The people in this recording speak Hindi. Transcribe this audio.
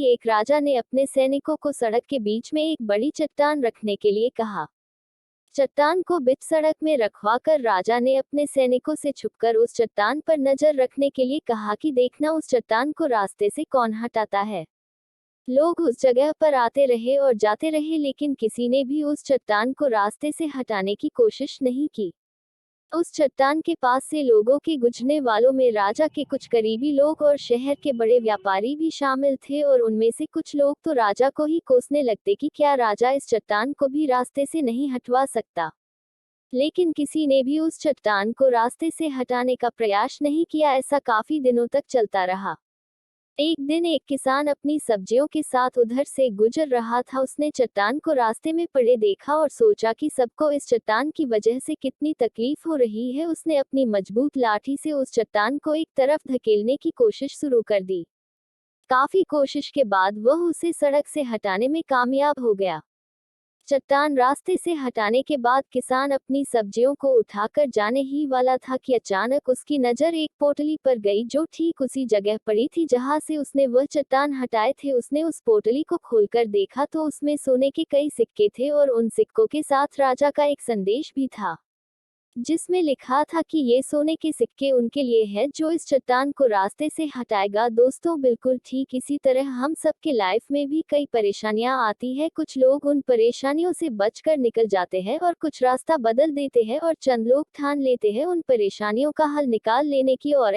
एक राजा ने अपने सैनिकों को सड़क के बीच में एक बड़ी चट्टान रखने के लिए कहा। चट्टान को बीच सड़क में रखवाकर राजा ने अपने सैनिकों से छुपकर उस चट्टान पर नजर रखने के लिए कहा कि देखना उस चट्टान को रास्ते से कौन हटाता है। लोग उस जगह पर आते रहे और जाते रहे, लेकिन किसी ने भी उस चट्टान को रास्ते से हटाने की कोशिश नहीं की। उस चट्टान के पास से लोगों के गुजरने वालों में राजा के कुछ करीबी लोग और शहर के बड़े व्यापारी भी शामिल थे, और उनमें से कुछ लोग तो राजा को ही कोसने लगते कि क्या राजा इस चट्टान को भी रास्ते से नहीं हटवा सकता। लेकिन किसी ने भी उस चट्टान को रास्ते से हटाने का प्रयास नहीं किया। ऐसा काफी दिनों तक चलता रहा। एक दिन एक किसान अपनी सब्जियों के साथ उधर से गुजर रहा था। उसने चट्टान को रास्ते में पड़े देखा और सोचा कि सबको इस चट्टान की वजह से कितनी तकलीफ हो रही है। उसने अपनी मजबूत लाठी से उस चट्टान को एक तरफ धकेलने की कोशिश शुरू कर दी। काफी कोशिश के बाद वह उसे सड़क से हटाने में कामयाब हो गया। चट्टान रास्ते से हटाने के बाद किसान अपनी सब्जियों को उठाकर जाने ही वाला था कि अचानक उसकी नजर एक पोटली पर गई, जो ठीक उसी जगह पड़ी थी जहां से उसने वह चट्टान हटाए थे। उसने उस पोटली को खोलकर देखा तो उसमें सोने के कई सिक्के थे, और उन सिक्कों के साथ राजा का एक संदेश भी था, जिसमें लिखा था कि ये सोने के सिक्के उनके लिए है जो इस चट्टान को रास्ते से हटाएगा। दोस्तों, बिल्कुल ठीक इसी तरह हम सबके लाइफ में भी कई परेशानियां आती है। कुछ लोग उन परेशानियों से बचकर निकल जाते हैं और कुछ रास्ता बदल देते हैं, और चंद लोग ठान लेते हैं उन परेशानियों का हल निकाल लेने की और